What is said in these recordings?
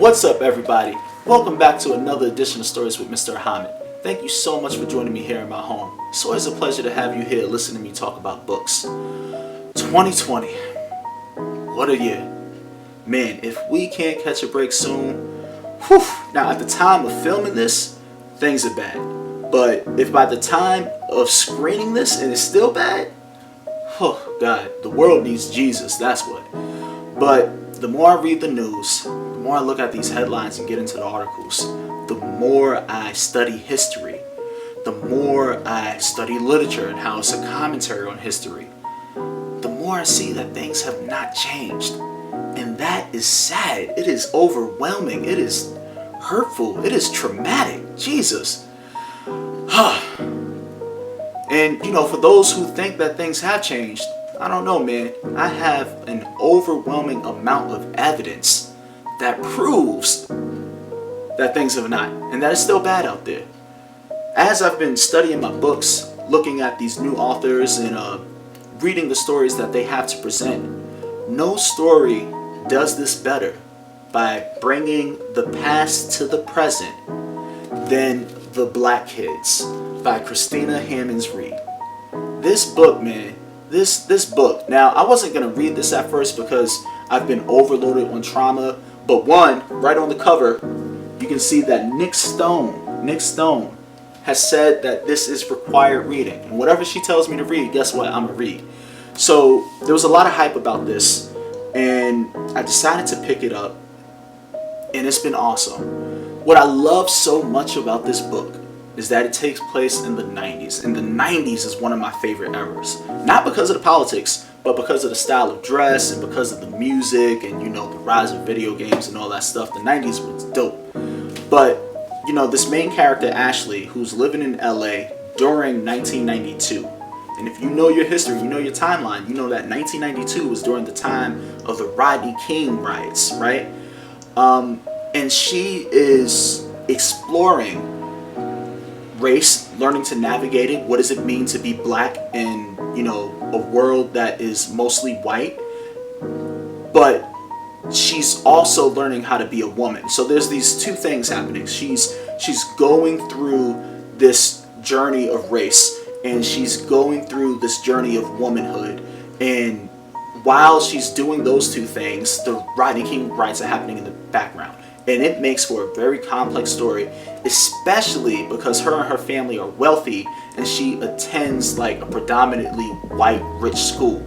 What's up, everybody? Welcome back to another edition of Stories with Mr. Ahamad. Thank you so much for joining me here in my home. It's always a pleasure to have you here listening to me talk about books. 2020. What a year. Man, if we can't catch a break soon, whew. Now, at the time of filming this, things are bad. But if by the time of screening this and it's still bad, oh God, the world needs Jesus, that's what. But the more I read the news, the more I look at these headlines and get into the articles, the more I study history, the more I study literature and how it's a commentary on history, the more I see that things have not changed. And that is sad. It is overwhelming. It is hurtful. It is traumatic. Jesus. And, for those who think that things have changed, I don't know, man. I have an overwhelming amount of evidence that proves that things have not, and that it's still bad out there. As I've been studying my books, looking at these new authors and reading the stories that they have to present, no story does this better by bringing the past to the present than The Black Kids by Christina Hammonds Reed. This book, man, this book. Now, I wasn't going to read this at first because I've been overloaded on trauma, but one, right on the cover, you can see that Nick Stone has said that this is required reading. And whatever she tells me to read, guess what? I'm going to read. So there was a lot of hype about this, and I decided to pick it up, and it's been awesome. What I love so much about this book is that it takes place in the 90s. And the 90s is one of my favorite eras. Not because of the politics, but because of the style of dress and because of the music and, the rise of video games and all that stuff. The 90s was dope. But, this main character, Ashley, who's living in LA during 1992. And if you know your history, you know your timeline, you know that 1992 was during the time of the Rodney King riots, right? And she is exploring race, learning to navigate it. What does it mean to be black in, a world that is mostly white? But she's also learning how to be a woman. So there's these two things happening. She's going through this journey of race, and she's going through this journey of womanhood. And while she's doing those two things, the Rodney King riots are happening in the background. And it makes for a very complex story, especially because her and her family are wealthy and she attends like a predominantly white, rich school.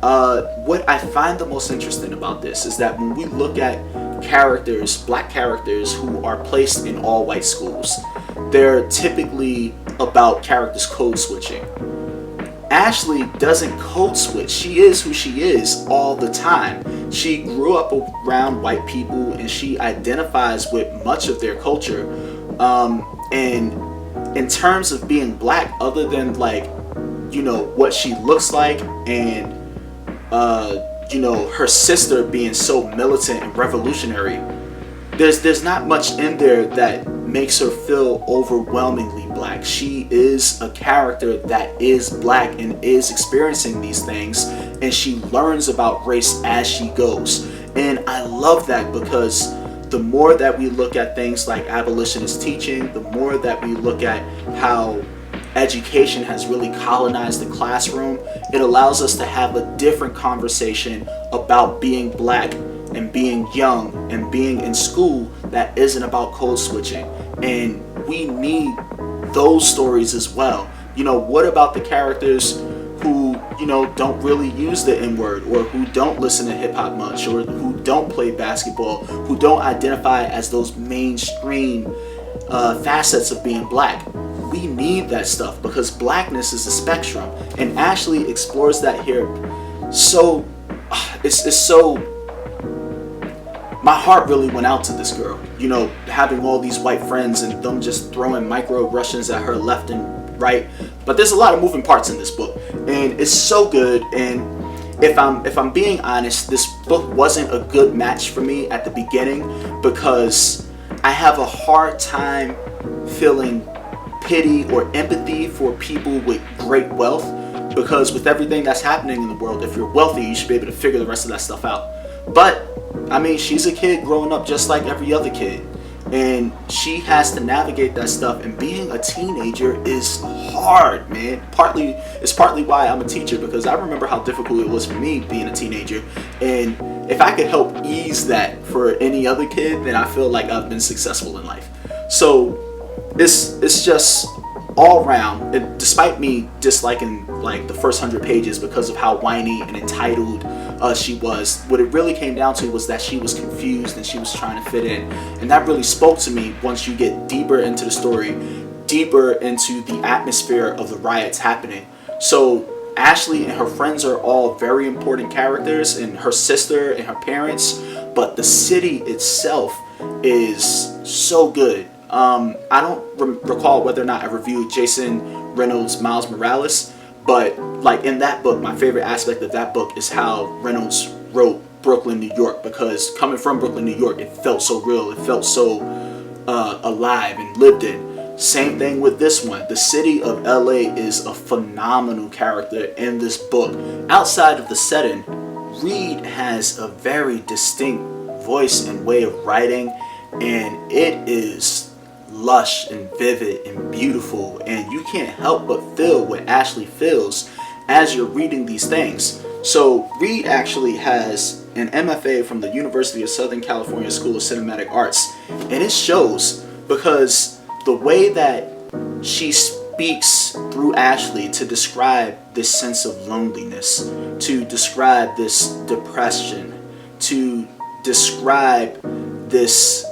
What I find the most interesting about this is that when we look at characters, black characters who are placed in all white schools, they're typically about characters code switching. Ashley doesn't code switch. She is who she is all the time. She grew up around white people and she identifies with much of their culture. And in terms of being black, other than what she looks like and, her sister being so militant and revolutionary, there's not much in there that makes her feel overwhelmingly black. She is a character that is black and is experiencing these things, and she learns about race as she goes. And I love that because the more that we look at things like abolitionist teaching, the more that we look at how education has really colonized the classroom, it allows us to have a different conversation about being black and being young and being in school that isn't about code switching. And we need those stories as well. What about the characters who, don't really use the N-word, or who don't listen to hip-hop much, or who don't play basketball, who don't identify as those mainstream facets of being black? We need that stuff because blackness is a spectrum, and Ashley explores that here. So it's so, my heart really went out to this girl, having all these white friends and them just throwing microaggressions at her left and right. But there's a lot of moving parts in this book, and it's so good. And if I'm being honest, this book wasn't a good match for me at the beginning because I have a hard time feeling pity or empathy for people with great wealth, because with everything that's happening in the world, if you're wealthy, you should be able to figure the rest of that stuff out. But I mean, she's a kid growing up just like every other kid. And she has to navigate that stuff, and being a teenager is hard, man. It's partly why I'm a teacher, because I remember how difficult it was for me being a teenager. And if I could help ease that for any other kid, then I feel like I've been successful in life. So it's just all around, despite me disliking like the first 100 pages because of how whiny and entitled she was, what it really came down to was that she was confused and she was trying to fit in. And that really spoke to me once you get deeper into the story, deeper into the atmosphere of the riots happening. So Ashley and her friends are all very important characters, and her sister and her parents, but the city itself is so good. I don't recall whether or not I reviewed Jason Reynolds' Miles Morales, but like in that book, my favorite aspect of that book is how Reynolds wrote Brooklyn, New York, because coming from Brooklyn, New York, it felt so real, it felt so alive and lived in. Same thing with this one. The city of LA is a phenomenal character in this book. Outside of the setting, Reed has a very distinct voice and way of writing, and it is lush and vivid and beautiful, and you can't help but feel what Ashley feels as you're reading these things. So Reed actually has an MFA from the University of Southern California School of Cinematic Arts, and it shows, because the way that she speaks through Ashley to describe this sense of loneliness, to describe this depression, to describe this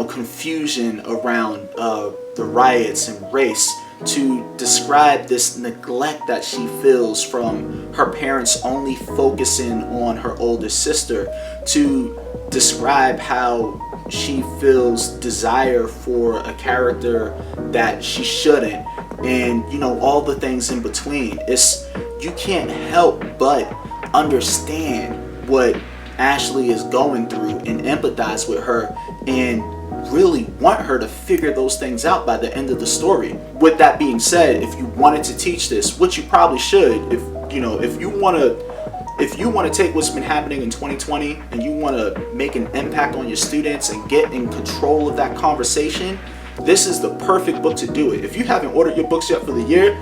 confusion around the riots and race, to describe this neglect that she feels from her parents only focusing on her older sister, to describe how she feels desire for a character that she shouldn't, and all the things in between. You can't help but understand what Ashley is going through and empathize with her and really want her to figure those things out by the end of the story. With that being said, if you wanted to teach this, which you probably should, if you want to take what's been happening in 2020 and you want to make an impact on your students and get in control of that conversation, this is the perfect book to do it. If you haven't ordered your books yet for the year,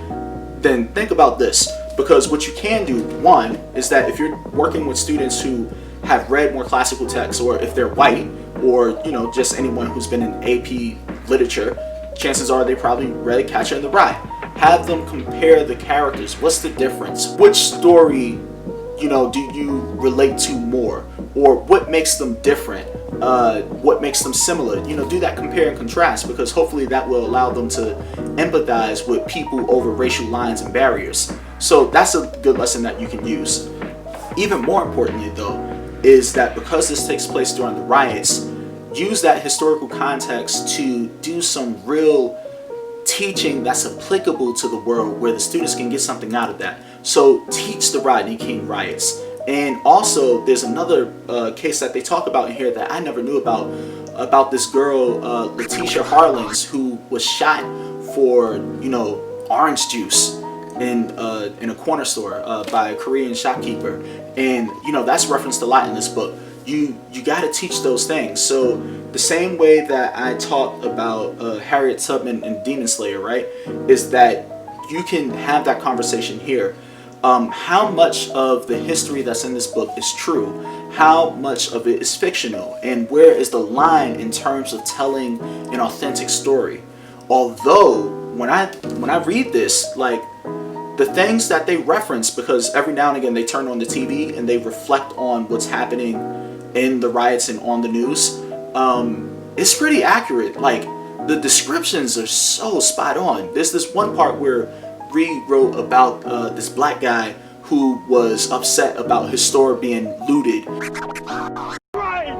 then think about this, because what you can do, one, is that if you're working with students who have read more classical texts, or if they're white, or just anyone who's been in AP literature, chances are they probably read Catcher in the Rye. Have them compare the characters. What's the difference? Which story do you relate to more, or what makes them different? What makes them similar? Do that compare and contrast, because hopefully that will allow them to empathize with people over racial lines and barriers. So that's a good lesson that you can use. Even more importantly though, is that because this takes place during the riots, use that historical context to do some real teaching that's applicable to the world, where the students can get something out of that. So teach the Rodney King riots. And also there's another case that they talk about in here that I never knew about this girl, Letitia Harlins, who was shot for orange juice in a corner store by a Korean shopkeeper. And that's referenced a lot in this book. You got to teach those things. So the same way that I talked about Harriet Tubman and Demon Slayer, right, is that you can have that conversation here. How much of the history that's in this book is true? How much of it is fictional? And where is the line in terms of telling an authentic story? Although when I read this, like, the things that they reference, because every now and again they turn on the TV and they reflect on what's happening in the riots and on the news, it's pretty accurate. Like, the descriptions are so spot on. There's this one part where Reed wrote about this black guy who was upset about his store being looted. Right!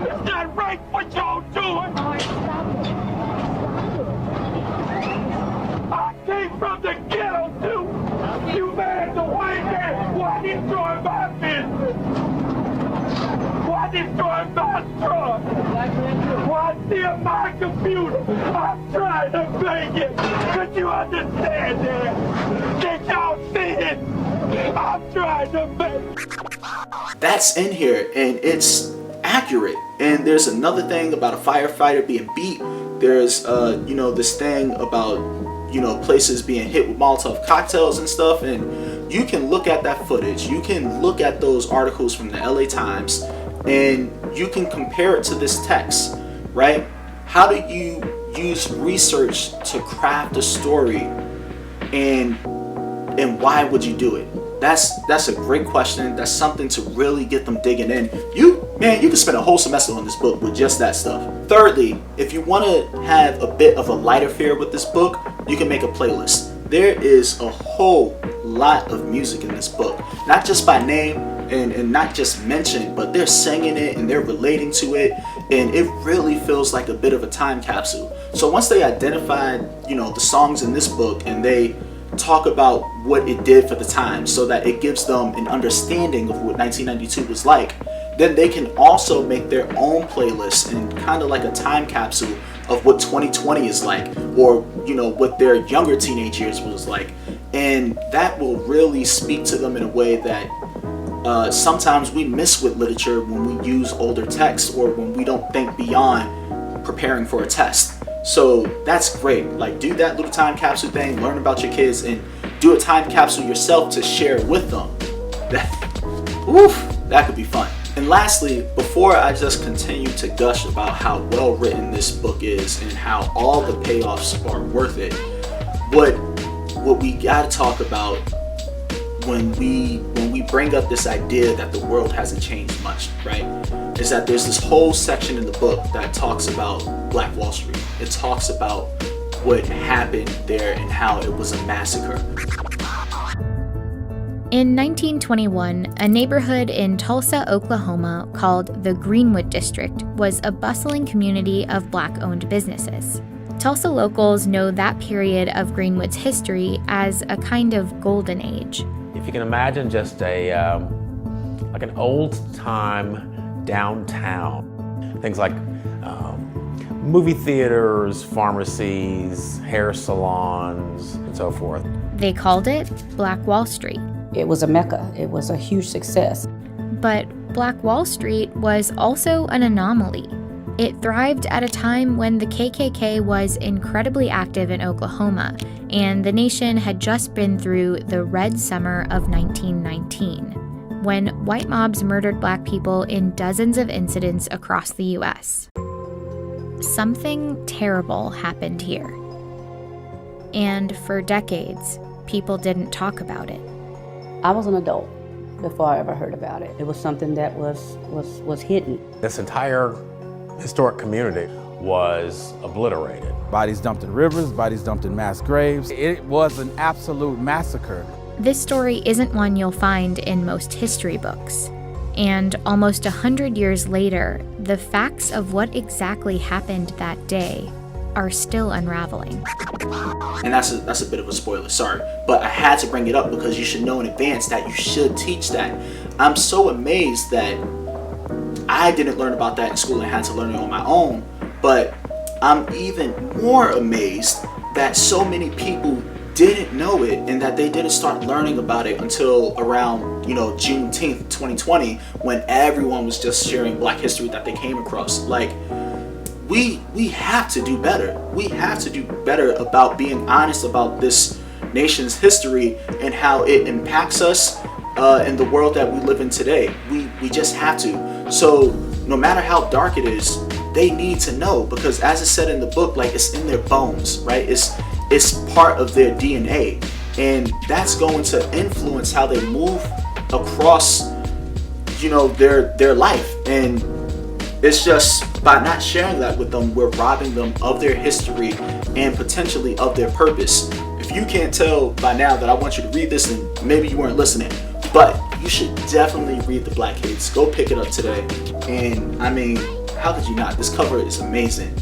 It's not right what y'all doing! I came from the ghetto too! You made the white man! Why destroy my business? Why destroy my truck? Why steal my computer? I'm trying to make it! Could you understand that? Did y'all see it? I'm trying to make That's in here, and it's accurate. And there's another thing about a firefighter being beat. There's this thing about places being hit with Molotov cocktails and stuff. And you can look at that footage, you can look at those articles from the LA Times, and you can compare it to this text, right? How do you use research to craft a story, and why would you do it? That's a great question. That's something to really get them digging in. You can spend a whole semester on this book with just that stuff. Thirdly, if you want to have a bit of a lighter fare with this book, you can make a playlist. There is a whole lot of music in this book, not just by name and not just mentioned, but they're singing it and they're relating to it, and it really feels like a bit of a time capsule. So once they identified, the songs in this book, and they talk about what it did for the time so that it gives them an understanding of what 1992 was like, then they can also make their own playlist and kind of like a time capsule of what 2020 is like, or what their younger teenage years was like. And that will really speak to them in a way that sometimes we miss with literature when we use older texts, or when we don't think beyond preparing for a test. So that's great. Like, do that little time capsule thing, learn about your kids, and do a time capsule yourself to share with them. That could be fun. And lastly, before I just continue to gush about how well written this book is and how all the payoffs are worth it, what we gotta talk about when we bring up this idea that the world hasn't changed much, right, is that there's this whole section in the book that talks about Black Wall Street. It talks about what happened there and how it was a massacre. In 1921, a neighborhood in Tulsa, Oklahoma called the Greenwood District was a bustling community of Black-owned businesses. Tulsa locals know that period of Greenwood's history as a kind of golden age. If you can imagine just like an old-time downtown, things like movie theaters, pharmacies, hair salons, and so forth. They called it Black Wall Street. It was a mecca. It was a huge success. But Black Wall Street was also an anomaly. It thrived at a time when the KKK was incredibly active in Oklahoma, and the nation had just been through the Red Summer of 1919, when white mobs murdered Black people in dozens of incidents across the U.S. Something terrible happened here. And for decades, people didn't talk about it. I was an adult before I ever heard about it. It was something that was hidden. This entire historic community was obliterated. Bodies dumped in rivers, bodies dumped in mass graves. It was an absolute massacre. This story isn't one you'll find in most history books. And almost 100 years later, the facts of what exactly happened that day are still unraveling. And that's a bit of a spoiler, sorry. But I had to bring it up because you should know in advance that you should teach that. I'm so amazed that I didn't learn about that in school and had to learn it on my own. But I'm even more amazed that so many people didn't know it, and that they didn't start learning about it until around, Juneteenth 2020, when everyone was just sharing Black history that they came across. Like, we have to do better. We have to do better about being honest about this nation's history and how it impacts us in the world that we live in today. We just have to. So no matter how dark it is, they need to know, because as it said in the book, like, it's in their bones, right? It's part of their DNA, and that's going to influence how they move across, their life. And it's just by not sharing that with them, we're robbing them of their history and potentially of their purpose. If you can't tell by now that I want you to read this, then maybe you weren't listening, but you should definitely read The Black Kids. Go pick it up today. And I mean, how could you not? This cover is amazing.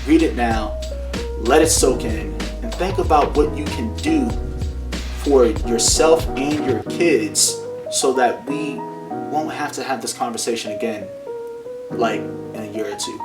Read it now, let it soak in, and think about what you can do for yourself and your kids so that we won't have to have this conversation again, like in a year or two.